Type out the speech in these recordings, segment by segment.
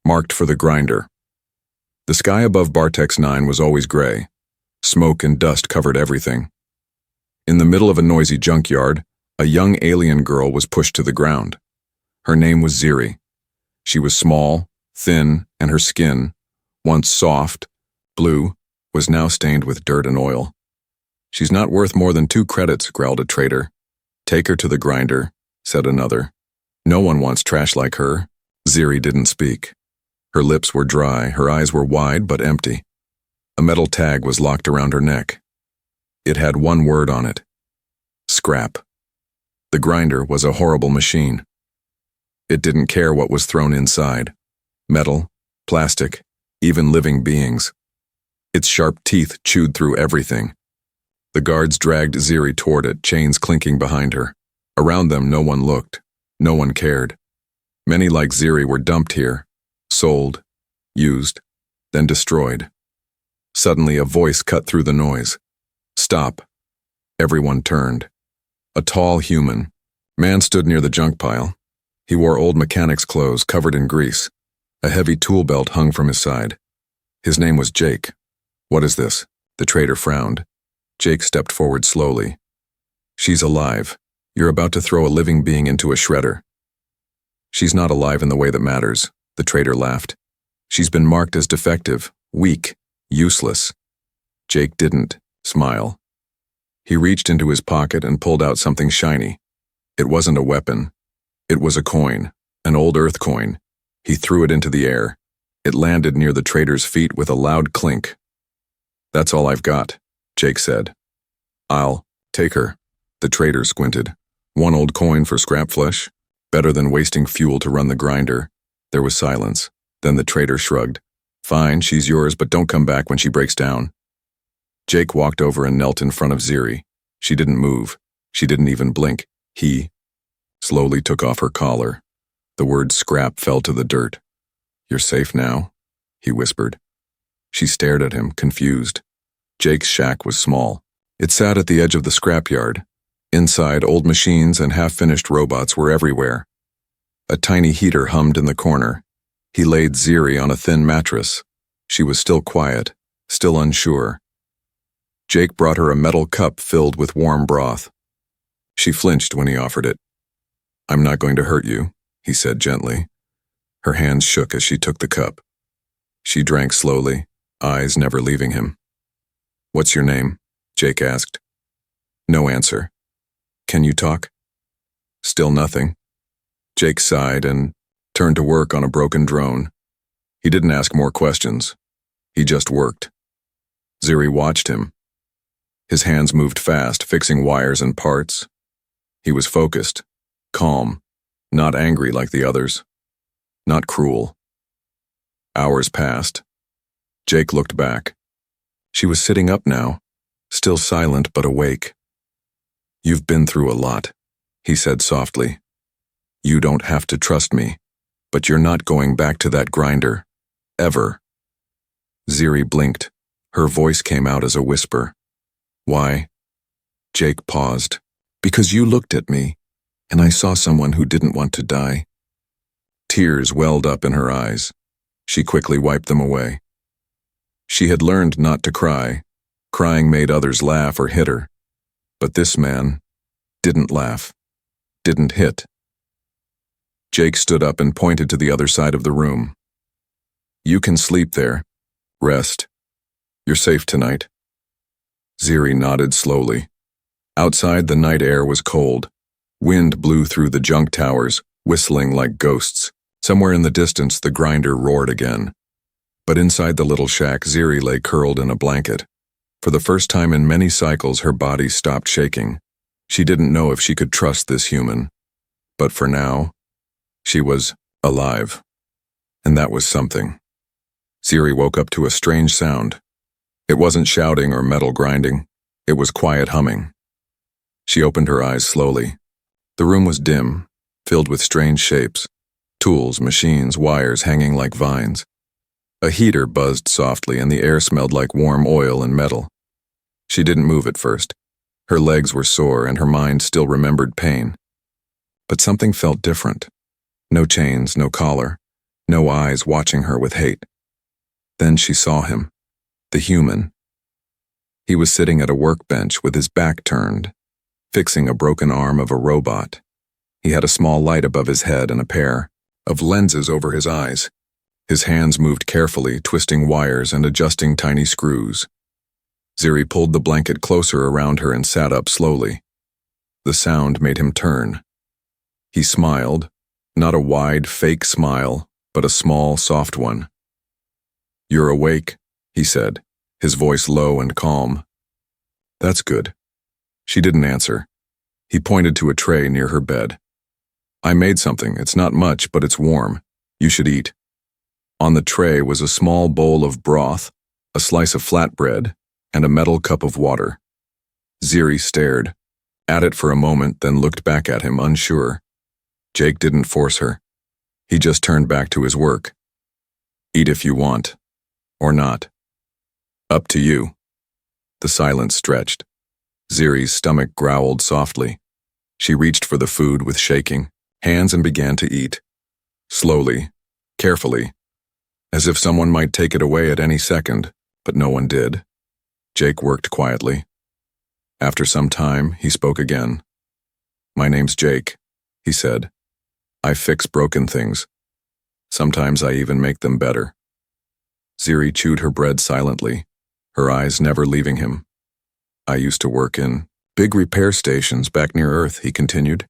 marked for the grinder. The sky above Bartex 9 was always gray. Smoke and dust covered everything. In the middle of a noisy junkyard, a young alien girl was pushed to the ground. Her name was Ziri. She was small, thin, and her skin, once soft, blue, was now stained with dirt and oil. "She's not worth more than 2 credits, growled a trader. "Take her to the grinder," said another. "No one wants trash like her." Ziri didn't speak. Her lips were dry, her eyes were wide but empty. A metal tag was locked around her neck. It had one word on it: scrap. The grinder was a horrible machine. It didn't care what was thrown inside: metal, plastic, even living beings. Its sharp teeth chewed through everything. The guards dragged Ziri toward it, chains clinking behind her. Around them, no one looked. No one cared. Many like Ziri were dumped here, sold, used, then destroyed. Suddenly, a voice cut through the noise. "Stop." Everyone turned. A tall human man stood near the junk pile. He wore old mechanic's clothes covered in grease. A heavy tool belt hung from his side. His name was Jake. "What is this?" The trader frowned. Jake stepped forward slowly. "She's alive. You're about to throw a living being into a shredder." "She's not alive in the way that matters," the trader laughed. "She's been marked as defective, weak, useless." Jake didn't smile. He reached into his pocket and pulled out something shiny. It wasn't a weapon. It was a coin, an old earth coin. He threw it into the air. It landed near the trader's feet with a loud clink. "That's all I've got," Jake said. "I'll take her." The trader squinted. "1 old coin for scrap flesh? Better than wasting fuel to run the grinder." There was silence. Then the trader shrugged. "Fine, she's yours, but don't come back when she breaks down." Jake walked over and knelt in front of Ziri. She didn't move. She didn't even blink. He slowly took off her collar. The word scrap fell to the dirt. "You're safe now," he whispered. She stared at him, confused. Jake's shack was small. It sat at the edge of the scrapyard. Inside, old machines and half-finished robots were everywhere. A tiny heater hummed in the corner. He laid Ziri on a thin mattress. She was still quiet, still unsure. Jake brought her a metal cup filled with warm broth. She flinched when he offered it. "I'm not going to hurt you," he said gently. Her hands shook as she took the cup. She drank slowly, eyes never leaving him. "What's your name?" Jake asked. No answer. "Can you talk?" Still nothing. Jake sighed and turned to work on a broken drone. He didn't ask more questions. He just worked. Ziri watched him. His hands moved fast, fixing wires and parts. He was focused, calm, not angry like the others, not cruel. Hours passed. Jake looked back. She was sitting up now, still silent but awake. "You've been through a lot," he said softly. "You don't have to trust me, but you're not going back to that grinder. Ever." Ziri blinked. Her voice came out as a whisper. "Why?" Jake paused. "Because you looked at me, and I saw someone who didn't want to die." Tears welled up in her eyes. She quickly wiped them away. She had learned not to cry. Crying made others laugh or hit her. But this man didn't laugh, didn't hit. Jake stood up and pointed to the other side of the room. "You can sleep there. Rest. You're safe tonight." Ziri nodded slowly. Outside, the night air was cold. Wind blew through the junk towers, whistling like ghosts. Somewhere in the distance, the grinder roared again. But inside the little shack, Ziri lay curled in a blanket. For the first time in many cycles, her body stopped shaking. She didn't know if she could trust this human. But for now, she was alive. And that was something. Ziri woke up to a strange sound. It wasn't shouting or metal grinding. It was quiet humming. She opened her eyes slowly. The room was dim, filled with strange shapes. Tools, machines, wires hanging like vines. A heater buzzed softly and the air smelled like warm oil and metal. She didn't move at first. Her legs were sore and her mind still remembered pain. But something felt different. No chains, no collar. no eyes watching her with hate. Then she saw him, the human. He was sitting at a workbench with his back turned, fixing a broken arm of a robot. He had a small light above his head and a pair of lenses over his eyes. His hands moved carefully, twisting wires and adjusting tiny screws. Ziri pulled the blanket closer around her and sat up slowly. The sound made him turn. He smiled, not a wide, fake smile, but a small, soft one. "You're awake," he said, his voice low and calm. "That's good." She didn't answer. He pointed to a tray near her bed. "I made something. It's not much, but it's warm. You should eat." On the tray was a small bowl of broth, a slice of flatbread, and a metal cup of water. Ziri stared at it for a moment, then looked back at him, unsure. Jake didn't force her. He just turned back to his work. "Eat if you want. Or not. Up to you." The silence stretched. Ziri's stomach growled softly. She reached for the food with shaking hands and began to eat. Slowly, carefully, as if someone might take it away at any second, but no one did. Jake worked quietly. After some time, he spoke again. "My name's Jake," he said. "I fix broken things. Sometimes I even make them better." Ziri chewed her bread silently, her eyes never leaving him. "I used to work in big repair stations back near Earth," he continued,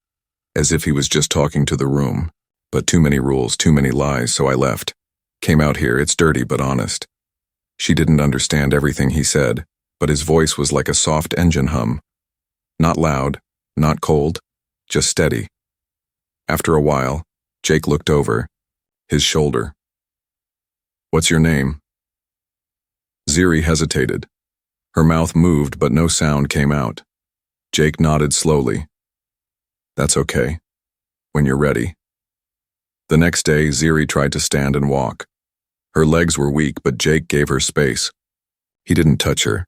as if he was just talking to the room. "But too many rules, too many lies, so I left. Came out here, it's dirty but honest." She didn't understand everything he said, but his voice was like a soft engine hum. Not loud, not cold, just steady. After a while, Jake looked over his shoulder. "What's your name?" Ziri hesitated. Her mouth moved, but no sound came out. Jake nodded slowly. "That's okay. When you're ready." The next day, Ziri tried to stand and walk. Her legs were weak, but Jake gave her space. He didn't touch her.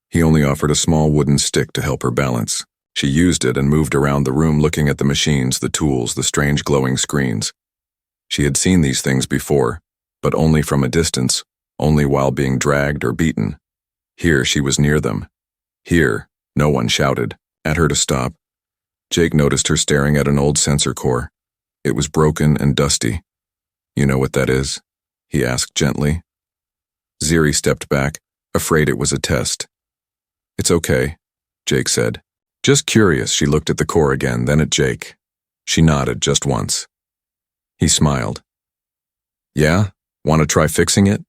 He only offered a small wooden stick to help her balance. She used it and moved around the room looking at the machines, the tools, the strange glowing screens. She had seen these things before, but only from a distance, only while being dragged or beaten. Here she was near them. Here, no one shouted at her to stop. Jake noticed her staring at an old sensor core. It was broken and dusty. "You know what that is?" he asked gently. Ziri stepped back, afraid it was a test. "It's okay," Jake said. Just curious. She looked at the core again, then at Jake. She nodded just once. He smiled. "Yeah? Want to try fixing it?"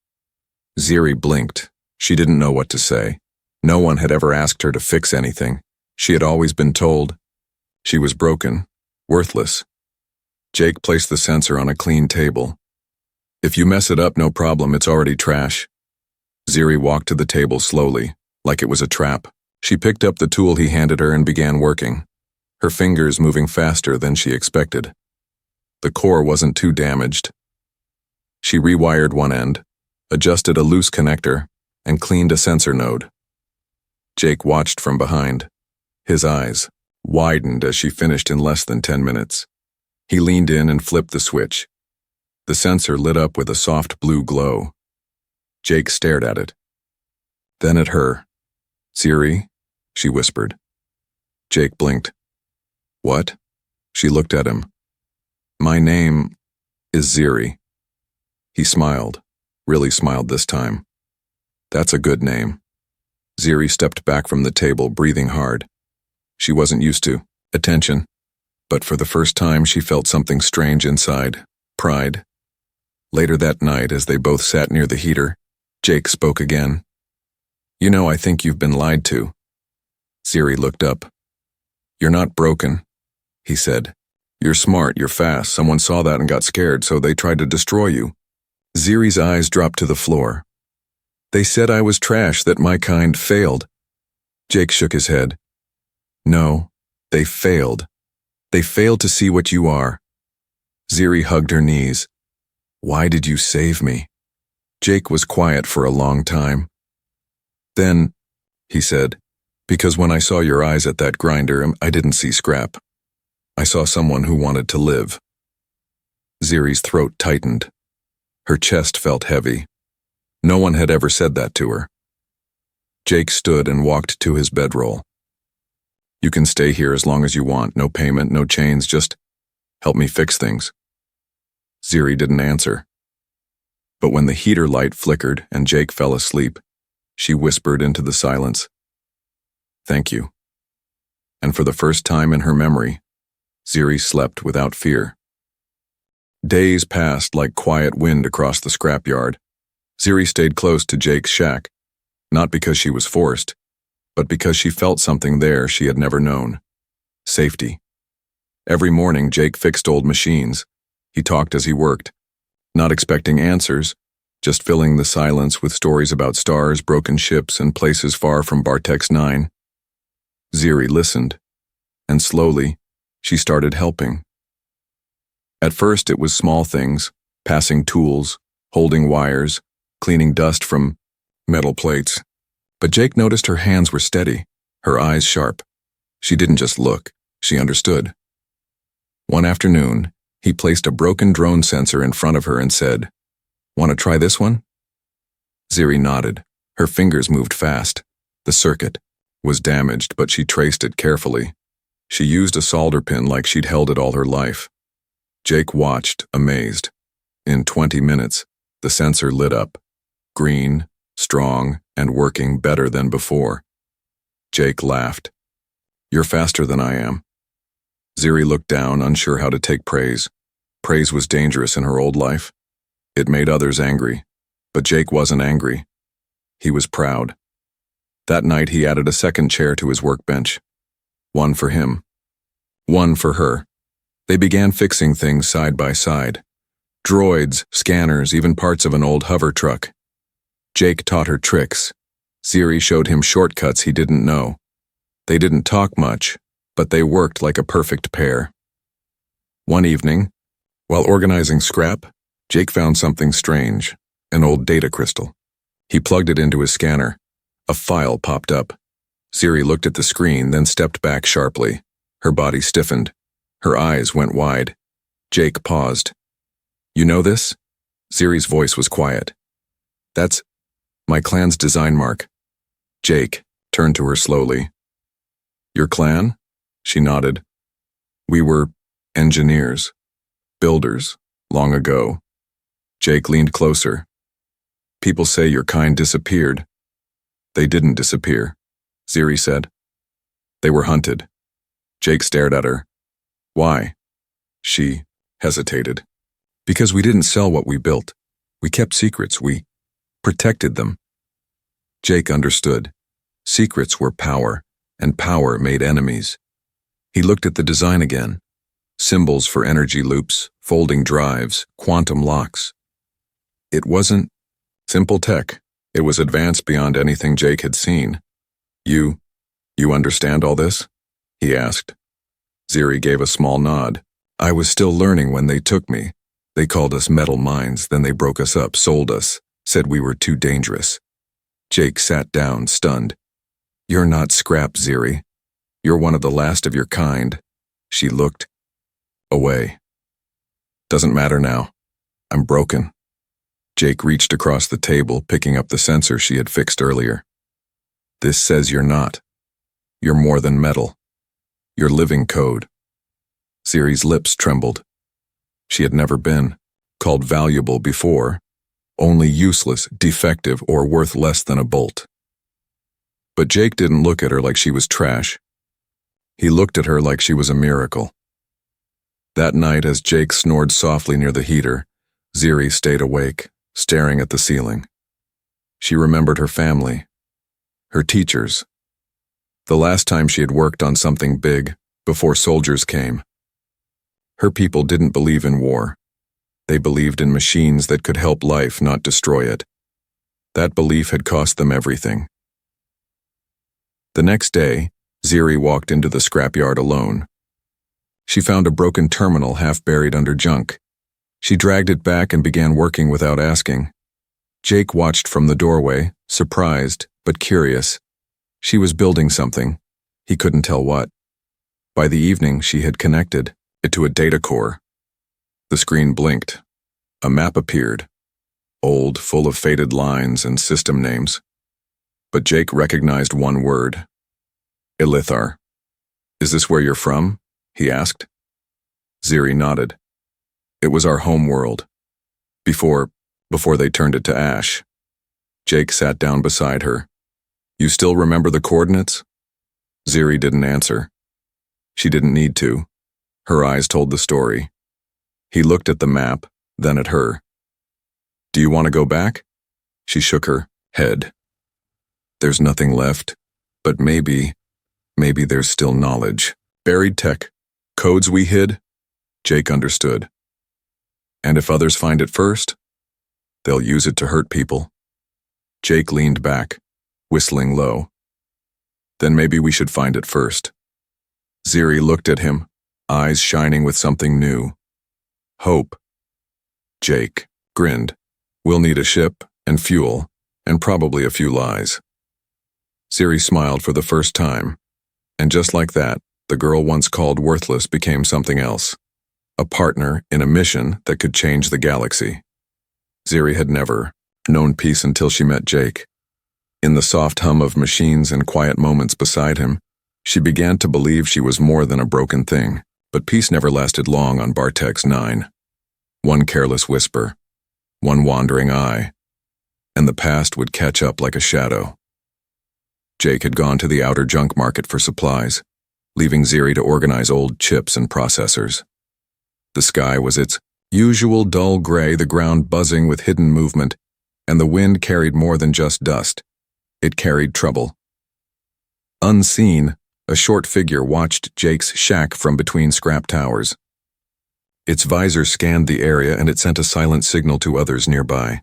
Ziri blinked. She didn't know what to say. No one had ever asked her to fix anything. She had always been told she was broken, worthless. Jake placed the sensor on a clean table. "If you mess it up, no problem, it's already trash." Ziri walked to the table slowly, like it was a trap. She picked up the tool he handed her and began working, her fingers moving faster than she expected. The core wasn't too damaged. She rewired one end, adjusted a loose connector, and cleaned a sensor node. Jake watched from behind. His eyes widened as she finished in less than 10 minutes. He leaned in and flipped the switch. The sensor lit up with a soft blue glow. Jake stared at it. Then at her. "Ziri?" she whispered. Jake blinked. "What?" She looked at him. "My name is Ziri." He smiled, really smiled this time. "That's a good name." Ziri stepped back from the table, breathing hard. She wasn't used to attention, but for the first time she felt something strange inside, pride. Later that night, as they both sat near the heater, Jake spoke again. "You know, I think you've been lied to." Ziri looked up. "You're not broken," he said. "You're smart, you're fast. Someone saw that and got scared, so they tried to destroy you." Ziri's eyes dropped to the floor. "They said I was trash, that my kind failed." Jake shook his head. "No, they failed. They failed to see what you are." Ziri hugged her knees. "Why did you save me?" Jake was quiet for a long time. "Then," he said, "because when I saw your eyes at that grinder, I didn't see scrap. I saw someone who wanted to live." Ziri's throat tightened. Her chest felt heavy. No one had ever said that to her. Jake stood and walked to his bedroll. "You can stay here as long as you want. No payment, no chains, just help me fix things." Ziri didn't answer. But when the heater light flickered and Jake fell asleep, she whispered into the silence, "Thank you." And for the first time in her memory, Ziri slept without fear. Days passed like quiet wind across the scrapyard. Ziri stayed close to Jake's shack, not because she was forced, but because she felt something there she had never known: safety. Every morning, Jake fixed old machines. He talked as he worked, not expecting answers, just filling the silence with stories about stars, broken ships, and places far from Bartex 9. Ziri listened, and slowly, she started helping. At first it was small things: passing tools, holding wires, cleaning dust from metal plates. But Jake noticed her hands were steady, her eyes sharp. She didn't just look, she understood. One afternoon, he placed a broken drone sensor in front of her and said, "Want to try this one?" Ziri nodded. Her fingers moved fast. The circuit was damaged, but she traced it carefully. She used a solder pin like she'd held it all her life. Jake watched, amazed. In 20 minutes, the sensor lit up, green, strong, and working better than before. Jake laughed. "You're faster than I am." Ziri looked down, unsure how to take praise. Praise was dangerous in her old life. It made others angry. But Jake wasn't angry. He was proud. That night he added a second chair to his workbench. One for him. One for her. They began fixing things side by side. Droids, scanners, even parts of an old hover truck. Jake taught her tricks. Ziri showed him shortcuts he didn't know. They didn't talk much, but they worked like a perfect pair. One evening, while organizing scrap, Jake found something strange: an old data crystal. He plugged it into his scanner. A file popped up. Ziri looked at the screen, then stepped back sharply. Her body stiffened. Her eyes went wide. Jake paused. "You know this?" Ziri's voice was quiet. "That's my clan's design mark." Jake turned to her slowly. "Your clan?" She nodded. "We were engineers, builders, long ago." Jake leaned closer. "People say your kind disappeared." "They didn't disappear," Ziri said. "They were hunted." Jake stared at her. "Why?" She hesitated. "Because we didn't sell what we built. We kept secrets. We protected them." Jake understood. Secrets were power, and power made enemies. He looked at the design again. Symbols for energy loops, folding drives, quantum locks. It wasn't simple tech. It was advanced beyond anything Jake had seen. You understand all this?" he asked. Ziri gave a small nod. "I was still learning when they took me. They called us metal mines, then they broke us up, sold us, said we were too dangerous." Jake sat down, stunned. "You're not scrap, Ziri. You're one of the last of your kind." She looked away. "Doesn't matter now. I'm broken." Jake reached across the table, picking up the sensor she had fixed earlier. "This says you're not. You're more than metal. You're living code." Ziri's lips trembled. She had never been called valuable before, only useless, defective, or worth less than a bolt. But Jake didn't look at her like she was trash. He looked at her like she was a miracle. That night, as Jake snored softly near the heater, Ziri stayed awake, staring at the ceiling. She remembered her family, her teachers. The last time she had worked on something big, before soldiers came. Her people didn't believe in war. They believed in machines that could help life, not destroy it. That belief had cost them everything. The next day, Ziri walked into the scrapyard alone. She found a broken terminal half buried under junk. She dragged it back and began working without asking. Jake watched from the doorway, surprised but curious. She was building something. He couldn't tell what. By the evening, she had connected it to a data core. The screen blinked. A map appeared, old, full of faded lines and system names. But Jake recognized one word. Elithar. "Is this where you're from?" he asked. Ziri nodded. "It was our home world. Before they turned it to ash." Jake sat down beside her. "You still remember the coordinates?" Ziri didn't answer. She didn't need to. Her eyes told the story. He looked at the map, then at her. "Do you want to go back?" She shook her head. "There's nothing left, but maybe there's still knowledge. Buried tech. Codes we hid?" Jake understood. "And if others find it first? They'll use it to hurt people." Jake leaned back, whistling low. "Then maybe we should find it first." Ziri looked at him, eyes shining with something new. Hope. Jake grinned. "We'll need a ship and fuel, and probably a few lies." Ziri smiled for the first time, and just like that, the girl once called worthless became something else. A partner in a mission that could change the galaxy. Ziri had never known peace until she met Jake. In the soft hum of machines and quiet moments beside him, she began to believe she was more than a broken thing. But peace never lasted long on Bartex 9. One careless whisper, one wandering eye, and the past would catch up like a shadow. Jake had gone to the outer junk market for supplies, leaving Ziri to organize old chips and processors. The sky was its usual dull gray, the ground buzzing with hidden movement, and the wind carried more than just dust. It carried trouble. Unseen, a short figure watched Jake's shack from between scrap towers. Its visor scanned the area and it sent a silent signal to others nearby.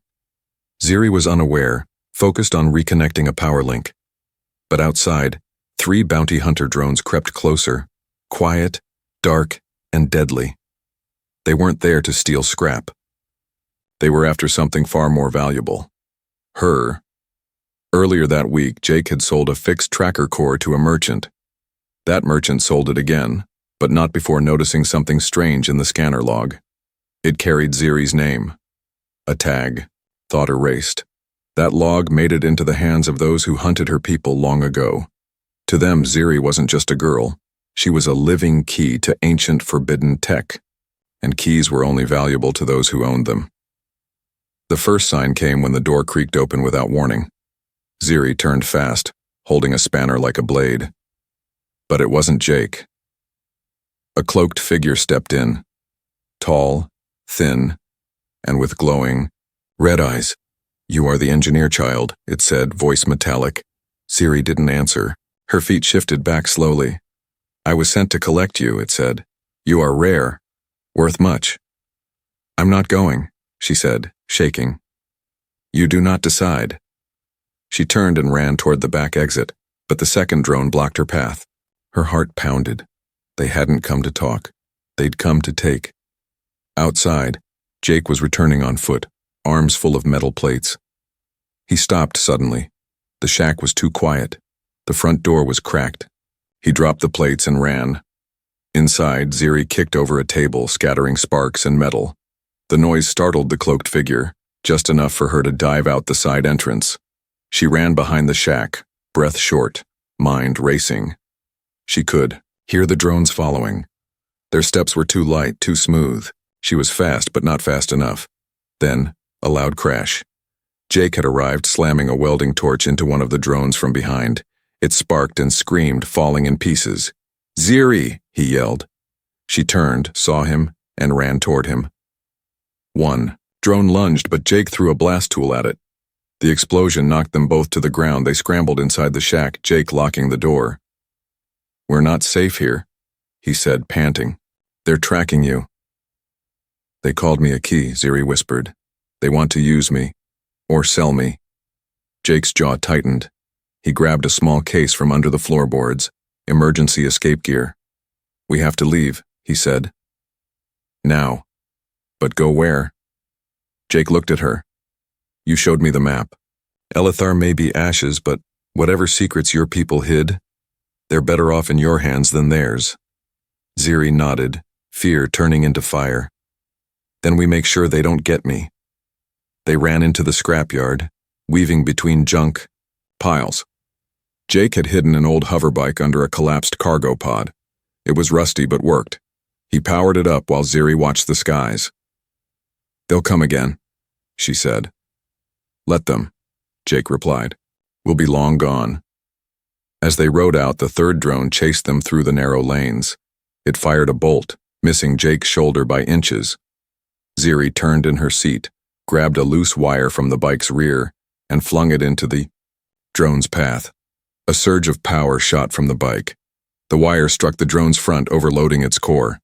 Ziri was unaware, focused on reconnecting a power link. But outside, 3 bounty hunter drones crept closer, quiet, dark, and deadly. They weren't there to steal scrap. They were after something far more valuable. Her. Earlier that week, Jake had sold a fixed tracker core to a merchant. That merchant sold it again, but not before noticing something strange in the scanner log. It carried Ziri's name. A tag. Thought erased. That log made it into the hands of those who hunted her people long ago. To them, Ziri wasn't just a girl. She was a living key to ancient forbidden tech, and keys were only valuable to those who owned them. The first sign came when the door creaked open without warning. Ziri turned fast, holding a spanner like a blade. But it wasn't Jake. A cloaked figure stepped in, tall, thin, and with glowing, red eyes. "You are the engineer, child," it said, voice metallic. Ziri didn't answer. Her feet shifted back slowly. "I was sent to collect you," it said. "You are rare, worth much." "I'm not going," she said, shaking. "You do not decide." She turned and ran toward the back exit, but the second drone blocked her path. Her heart pounded. They hadn't come to talk. They'd come to take. Outside, Jake was returning on foot, arms full of metal plates. He stopped suddenly. The shack was too quiet. The front door was cracked. He dropped the plates and ran. Inside, Ziri kicked over a table, scattering sparks and metal. The noise startled the cloaked figure, just enough for her to dive out the side entrance. She ran behind the shack, breath short, mind racing. She could hear the drones following. Their steps were too light, too smooth. She was fast, but not fast enough. Then, a loud crash. Jake had arrived, slamming a welding torch into one of the drones from behind. It sparked and screamed, falling in pieces. "Ziri!" he yelled. She turned, saw him, and ran toward him. One drone lunged, but Jake threw a blast tool at it. The explosion knocked them both to the ground. They scrambled inside the shack, Jake locking the door. "We're not safe here," he said, panting. "They're tracking you." "They called me a key," Ziri whispered. "They want to use me, or sell me." Jake's jaw tightened. He grabbed a small case from under the floorboards, emergency escape gear. "We have to leave," he said. "Now." "But go where?" Jake looked at her. "You showed me the map. Elithar may be ashes, but whatever secrets your people hid, they're better off in your hands than theirs." Ziri nodded, fear turning into fire. "Then we make sure they don't get me." They ran into the scrapyard, weaving between junk piles. Jake had hidden an old hoverbike under a collapsed cargo pod. It was rusty but worked. He powered it up while Ziri watched the skies. "They'll come again," she said. "Let them," Jake replied. "We'll be long gone." As they rode out, the third drone chased them through the narrow lanes. It fired a bolt, missing Jake's shoulder by inches. Ziri turned in her seat, grabbed a loose wire from the bike's rear, and flung it into the drone's path. A surge of power shot from the bike. The wire struck the drone's front, overloading its core.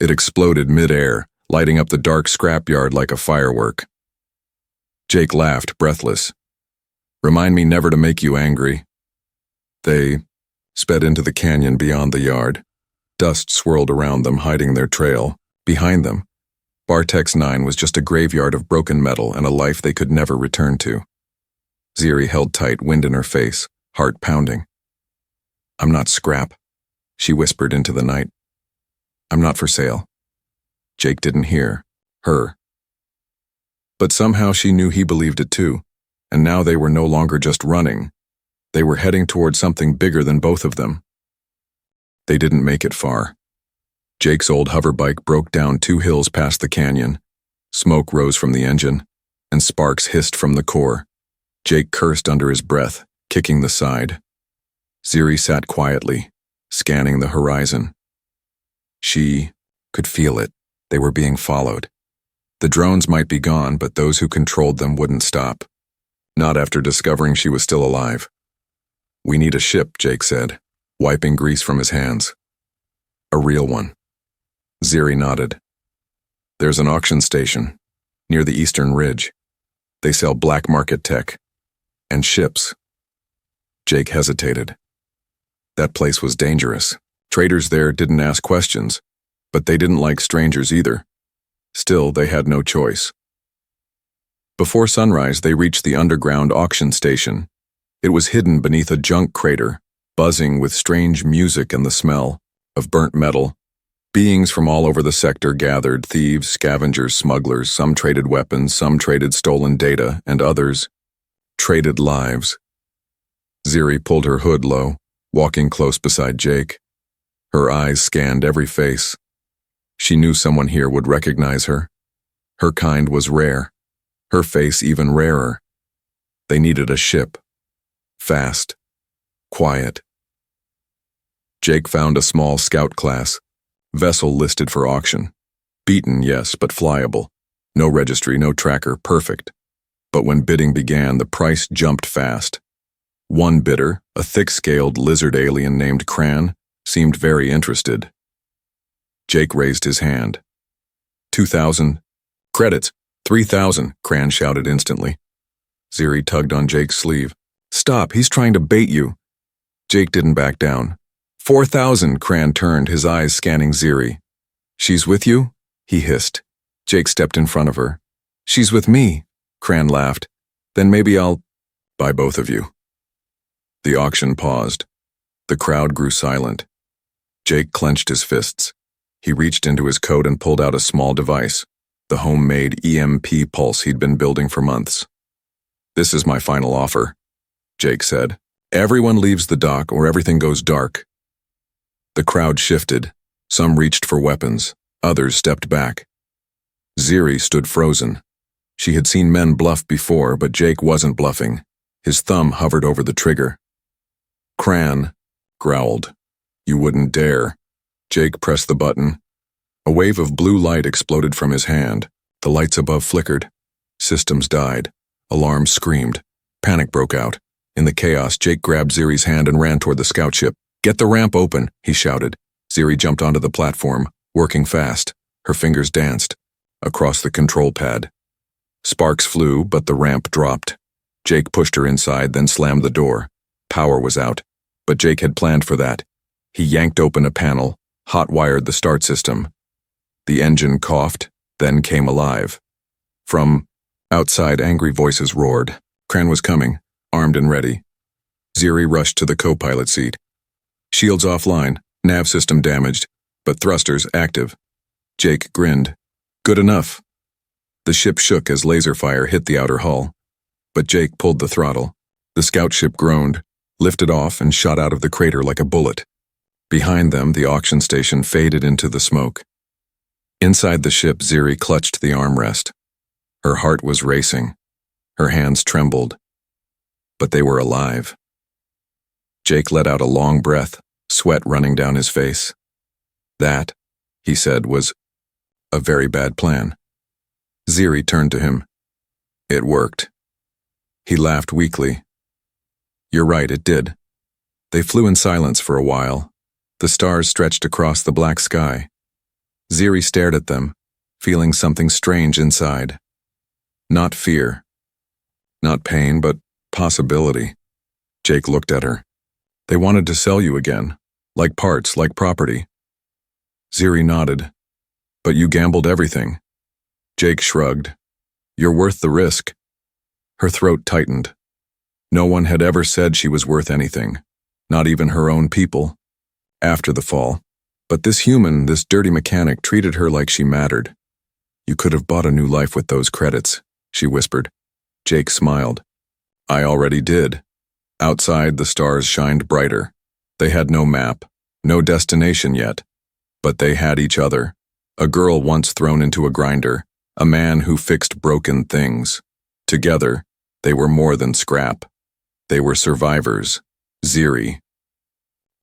It exploded mid-air, lighting up the dark scrapyard like a firework. Jake laughed, breathless. "Remind me never to make you angry." They sped into the canyon beyond the yard. Dust swirled around them, hiding their trail. Behind them, Bartex 9 was just a graveyard of broken metal and a life they could never return to. Ziri held tight, wind in her face, heart pounding. "I'm not scrap," she whispered into the night. "I'm not for sale." Jake didn't hear her. But somehow she knew he believed it too, and now they were no longer just running. They were heading toward something bigger than both of them. They didn't make it far. Jake's old hoverbike broke down 2 hills past the canyon. Smoke rose from the engine, and sparks hissed from the core. Jake cursed under his breath, kicking the side. Ziri sat quietly, scanning the horizon. She could feel it. They were being followed. The drones might be gone, but those who controlled them wouldn't stop. Not after discovering she was still alive. "We need a ship," Jake said, wiping grease from his hands. "A real one." Ziri nodded. "There's an auction station near the Eastern Ridge. They sell black market tech and ships." Jake hesitated. That place was dangerous. Traders there didn't ask questions, but they didn't like strangers either. Still, they had no choice. Before sunrise, they reached the underground auction station. It was hidden beneath a junk crater, buzzing with strange music and the smell of burnt metal. Beings from all over the sector gathered: thieves, scavengers, smugglers. Some traded weapons, some traded stolen data, and others traded lives. Ziri pulled her hood low, walking close beside Jake. Her eyes scanned every face. She knew someone here would recognize her. Her kind was rare, her face even rarer. They needed a ship. Fast. Quiet. Jake found a small scout class vessel listed for auction. Beaten, yes, but flyable. No registry, no tracker, perfect. But when bidding began, the price jumped fast. One bidder, a thick-scaled lizard alien named Cran, seemed very interested. Jake raised his hand. 2,000. Credits. 3,000, Cran shouted instantly. Ziri tugged on Jake's sleeve. "Stop, he's trying to bait you." Jake didn't back down. 4,000, Cran turned, his eyes scanning Ziri. "She's with you?" he hissed. Jake stepped in front of her. "She's with me," Cran laughed. "Then maybe I'll buy both of you." The auction paused. The crowd grew silent. Jake clenched his fists. He reached into his coat and pulled out a small device, the homemade EMP pulse he'd been building for months. "This is my final offer," Jake said. "Everyone leaves the dock or everything goes dark." The crowd shifted. Some reached for weapons. Others stepped back. Ziri stood frozen. She had seen men bluff before, but Jake wasn't bluffing. His thumb hovered over the trigger. Cran growled. "You wouldn't dare." Jake pressed the button. A wave of blue light exploded from his hand. The lights above flickered. Systems died. Alarms screamed. Panic broke out. In the chaos, Jake grabbed Ziri's hand and ran toward the scout ship. "Get the ramp open," he shouted. Ziri jumped onto the platform, working fast. Her fingers danced across the control pad. Sparks flew, but the ramp dropped. Jake pushed her inside, then slammed the door. Power was out, but Jake had planned for that. He yanked open a panel, hot-wired the start system. The engine coughed, then came alive. From outside, angry voices roared. Cran was coming, armed and ready. Ziri rushed to the co-pilot seat. Shields offline, nav system damaged, but thrusters active. Jake grinned. "Good enough." The ship shook as laser fire hit the outer hull, but Jake pulled the throttle. The scout ship groaned, lifted off, and shot out of the crater like a bullet. Behind them, the auction station faded into the smoke. Inside the ship, Ziri clutched the armrest. Her heart was racing. Her hands trembled. But they were alive. Jake let out a long breath, sweat running down his face. That, he said, was a very bad plan. Ziri turned to him. It worked. He laughed weakly. You're right, it did. They flew in silence for a while. The stars stretched across the black sky. Ziri stared at them, feeling something strange inside. Not fear. Not pain, but possibility. Jake looked at her. They wanted to sell you again, like parts, like property. Ziri nodded. But you gambled everything. Jake shrugged. You're worth the risk. Her throat tightened. No one had ever said she was worth anything, not even her own people, after the fall. But this human, this dirty mechanic, treated her like she mattered. You could have bought a new life with those credits, she whispered. Jake smiled. I already did. Outside, the stars shined brighter. They had no map, no destination yet. But they had each other. A girl once thrown into a grinder, a man who fixed broken things. Together, they were more than scrap. They were survivors. Ziri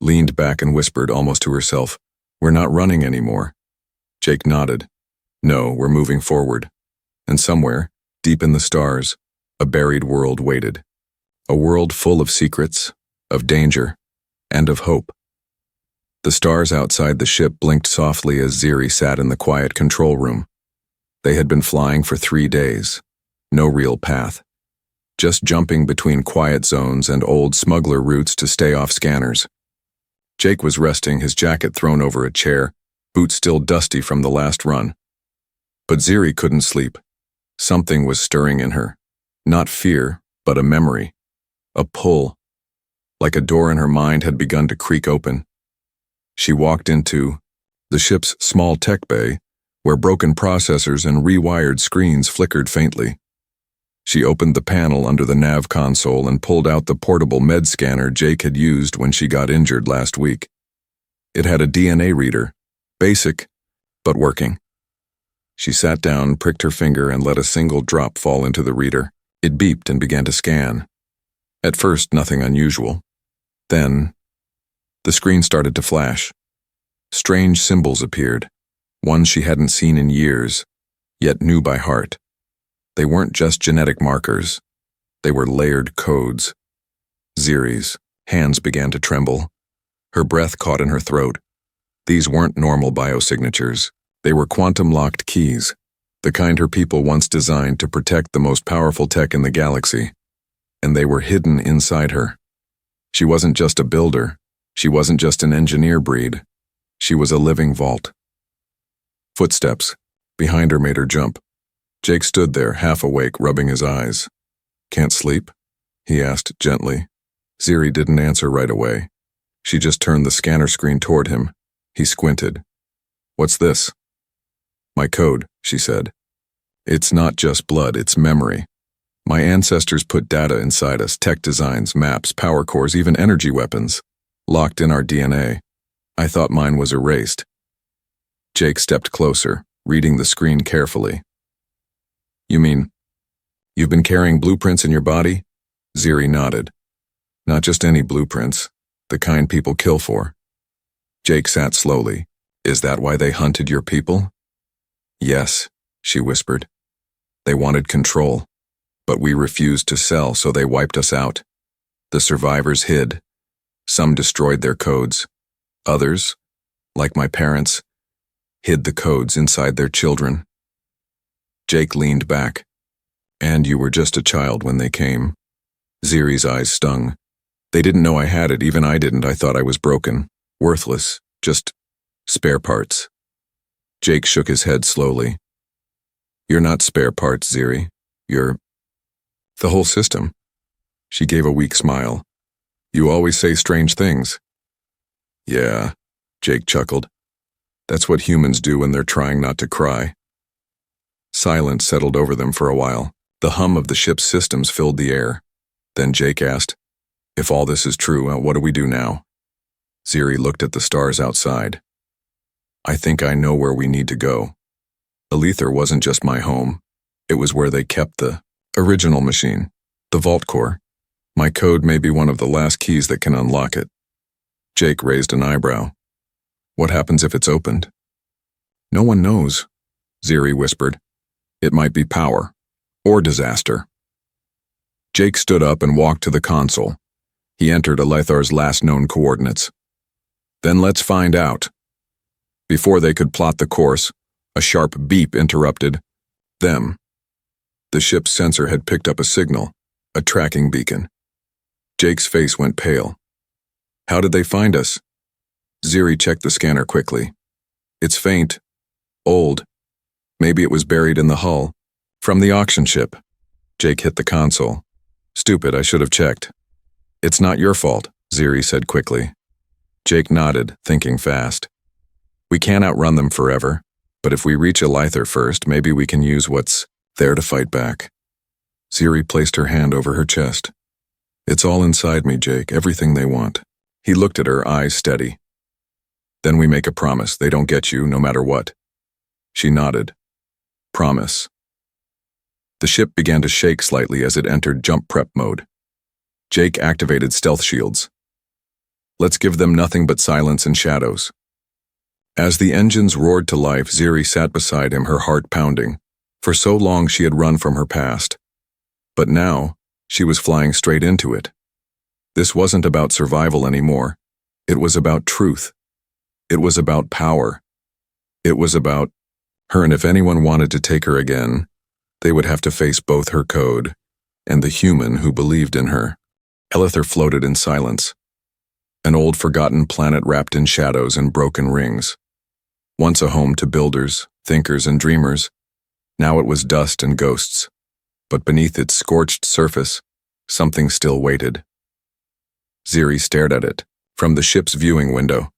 leaned back and whispered almost to herself, We're not running anymore. Jake nodded. No, we're moving forward. And somewhere, deep in the stars, a buried world waited. A world full of secrets, of danger, and of hope. The stars outside the ship blinked softly as Ziri sat in the quiet control room. They had been flying for 3 days. No real path. Just jumping between quiet zones and old smuggler routes to stay off scanners. Jake was resting, his jacket thrown over a chair, boots still dusty from the last run. But Ziri couldn't sleep. Something was stirring in her. Not fear, but a memory. A pull. Like a door in her mind had begun to creak open. She walked into the ship's small tech bay, where broken processors and rewired screens flickered faintly. She opened the panel under the nav console and pulled out the portable med scanner Jake had used when she got injured last week. It had a DNA reader, basic, but working. She sat down, pricked her finger, and let a single drop fall into the reader. It beeped and began to scan. At first, nothing unusual. Then, the screen started to flash. Strange symbols appeared, ones she hadn't seen in years, yet knew by heart. They weren't just genetic markers. They were layered codes. Ziri's hands began to tremble. Her breath caught in her throat. These weren't normal biosignatures. They were quantum-locked keys, the kind her people once designed to protect the most powerful tech in the galaxy. And they were hidden inside her. She wasn't just a builder. She wasn't just an engineer breed. She was a living vault. Footsteps behind her made her jump. Jake stood there, half awake, rubbing his eyes. Can't sleep? He asked gently. Ziri didn't answer right away. She just turned the scanner screen toward him. He squinted. What's this? My code, she said. It's not just blood, it's memory. My ancestors put data inside us, tech designs, maps, power cores, even energy weapons, locked in our DNA. I thought mine was erased. Jake stepped closer, reading the screen carefully. You mean, you've been carrying blueprints in your body? Ziri nodded. Not just any blueprints, the kind people kill for. Jake sat slowly. Is that why they hunted your people? Yes, she whispered. They wanted control, but we refused to sell, so they wiped us out. The survivors hid. Some destroyed their codes. Others, like my parents, hid the codes inside their children. Jake leaned back. And you were just a child when they came. Ziri's eyes stung. They didn't know I had it, even I didn't. I thought I was broken, worthless, just spare parts. Jake shook his head slowly. You're not spare parts, Ziri. You're the whole system. She gave a weak smile. You always say strange things. Yeah, Jake chuckled. That's what humans do when they're trying not to cry. Silence settled over them for a while. The hum of the ship's systems filled the air. Then Jake asked, "If all this is true, what do we do now?" Ziri looked at the stars outside. "I think I know where we need to go. Alether wasn't just my home. It was where they kept the original machine, the vault core. My code may be one of the last keys that can unlock it." Jake raised an eyebrow. "What happens if it's opened?" "No one knows," Ziri whispered. "It might be power, or disaster." Jake stood up and walked to the console. He entered Alethar's last known coordinates. "Then let's find out." Before they could plot the course, a sharp beep interrupted them. The ship's sensor had picked up a signal, a tracking beacon. Jake's face went pale. "How did they find us?" Ziri checked the scanner quickly. "It's faint. Old. Maybe it was buried in the hull. From the auction ship." Jake hit the console. "Stupid, I should have checked." "It's not your fault," Ziri said quickly. Jake nodded, thinking fast. "We can't outrun them forever, but if we reach Alether first, maybe we can use what's there to fight back." Ziri placed her hand over her chest. "It's all inside me, Jake, everything they want." He looked at her, eyes steady. "Then we make a promise, they don't get you, no matter what." She nodded. "Promise." The ship began to shake slightly as it entered jump prep mode. Jake activated stealth shields. "Let's give them nothing but silence and shadows." As the engines roared to life, Ziri sat beside him, her heart pounding. For so long she had run from her past. But now, she was flying straight into it. This wasn't about survival anymore. It was about truth. It was about power. It was about her, and if anyone wanted to take her again, they would have to face both her code and the human who believed in her. Alether floated in silence. An old forgotten planet wrapped in shadows and broken rings. Once a home to builders, thinkers, and dreamers, now it was dust and ghosts. But beneath its scorched surface, something still waited. Ziri stared at it, from the ship's viewing window.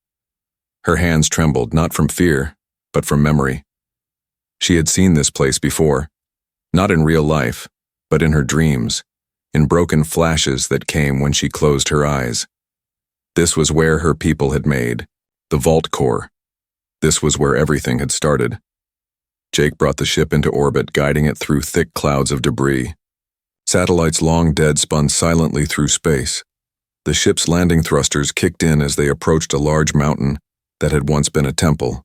Her hands trembled, not from fear, but from memory. She had seen this place before, not in real life, but in her dreams, in broken flashes that came when she closed her eyes. This was where her people had made the vault core. This was where everything had started. Jake brought the ship into orbit, guiding it through thick clouds of debris. Satellites long dead spun silently through space. The ship's landing thrusters kicked in as they approached a large mountain that had once been a temple.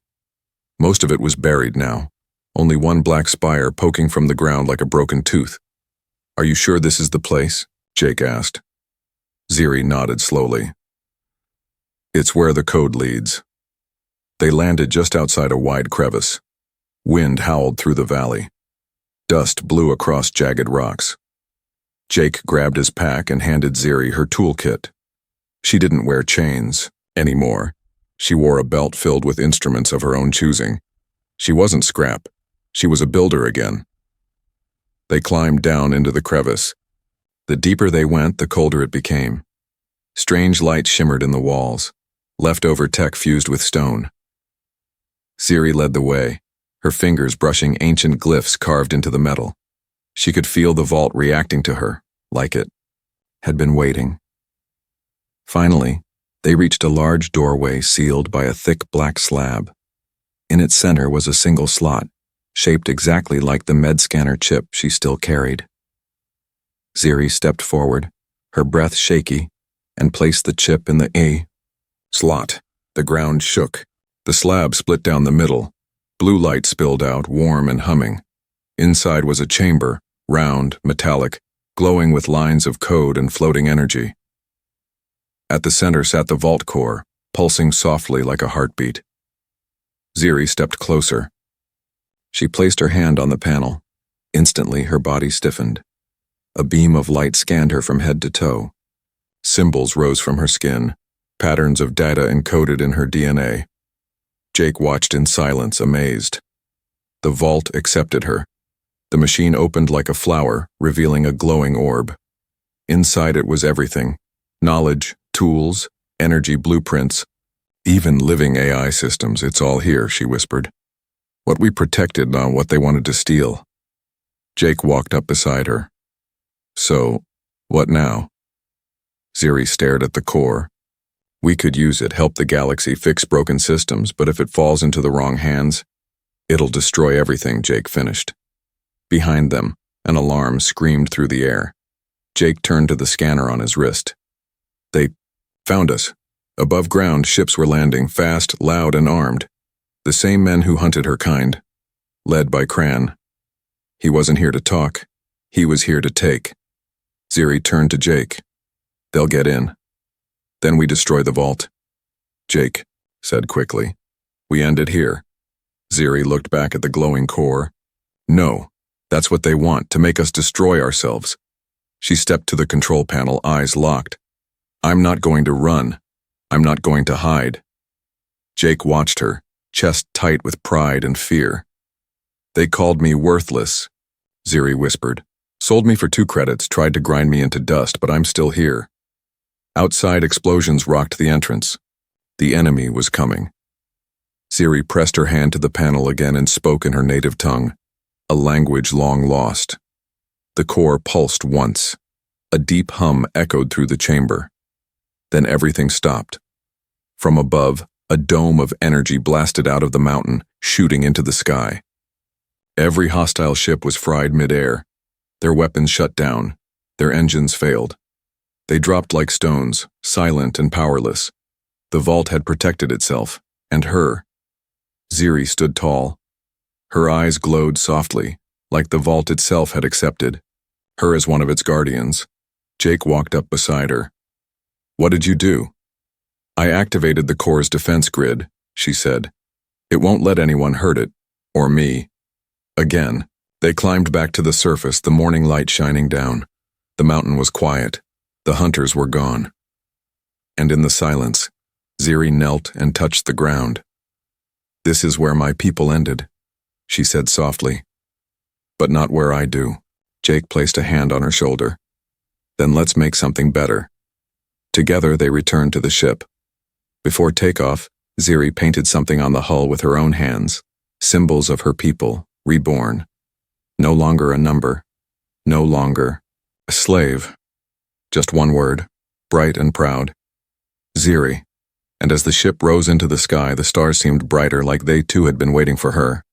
Most of it was buried now, only one black spire poking from the ground like a broken tooth. "Are you sure this is the place?" Jake asked. Ziri nodded slowly. "It's where the code leads." They landed just outside a wide crevice. Wind howled through the valley. Dust blew across jagged rocks. Jake grabbed his pack and handed Ziri her toolkit. She didn't wear chains anymore. She wore a belt filled with instruments of her own choosing. She wasn't scrap. She was a builder again. They climbed down into the crevice. The deeper they went, the colder it became. Strange light shimmered in the walls, leftover tech fused with stone. Ziri led the way, her fingers brushing ancient glyphs carved into the metal. She could feel the vault reacting to her, like it had been waiting. Finally, they reached a large doorway sealed by a thick black slab. In its center was a single slot, shaped exactly like the med scanner chip she still carried. Ziri stepped forward, her breath shaky, and placed the chip in the A slot. The ground shook. The slab split down the middle. Blue light spilled out, warm and humming. Inside was a chamber, round, metallic, glowing with lines of code and floating energy. At the center sat the vault core, pulsing softly like a heartbeat. Ziri stepped closer. She placed her hand on the panel. Instantly, her body stiffened. A beam of light scanned her from head to toe. Symbols rose from her skin, patterns of data encoded in her DNA. Jake watched in silence, amazed. The vault accepted her. The machine opened like a flower, revealing a glowing orb. Inside it was everything: knowledge, tools, energy blueprints, even living AI systems. "It's all here," she whispered. "What we protected, not what they wanted to steal." Jake walked up beside her. So, what now? Ziri stared at the core. We could use it, help the galaxy fix broken systems, but if it falls into the wrong hands, it'll destroy everything, Jake finished. Behind them, an alarm screamed through the air. Jake turned to the scanner on his wrist. They found us. Above ground, ships were landing, fast, loud, and armed. The same men who hunted her kind, led by Cran. He wasn't here to talk. He was here to take. Ziri turned to Jake. They'll get in. Then we destroy the vault. Jake said quickly. We end it here. Ziri looked back at the glowing core. No, that's what they want, to make us destroy ourselves. She stepped to the control panel, eyes locked. I'm not going to run. I'm not going to hide. Jake watched her, chest tight with pride and fear. They called me worthless, Ziri whispered. Sold me for 2 credits, tried to grind me into dust, but I'm still here. Outside, explosions rocked the entrance. The enemy was coming. Ziri pressed her hand to the panel again and spoke in her native tongue, a language long lost. The core pulsed once. A deep hum echoed through the chamber. Then everything stopped. From above, a dome of energy blasted out of the mountain, shooting into the sky. Every hostile ship was fried mid-air. Their weapons shut down. Their engines failed. They dropped like stones, silent and powerless. The vault had protected itself, and her. Ziri stood tall. Her eyes glowed softly, like the vault itself had accepted her as one of its guardians. Jake walked up beside her. What did you do? I activated the core's defense grid, she said. It won't let anyone hurt it, or me. Again, they climbed back to the surface, the morning light shining down. The mountain was quiet. The hunters were gone. And in the silence, Ziri knelt and touched the ground. This is where my people ended, she said softly. But not where I do. Jake placed a hand on her shoulder. Then let's make something better. Together they returned to the ship. Before takeoff, Ziri painted something on the hull with her own hands, symbols of her people, reborn. No longer a number. No longer a slave. Just one word, bright and proud. Ziri. And as the ship rose into the sky, the stars seemed brighter, like they too had been waiting for her.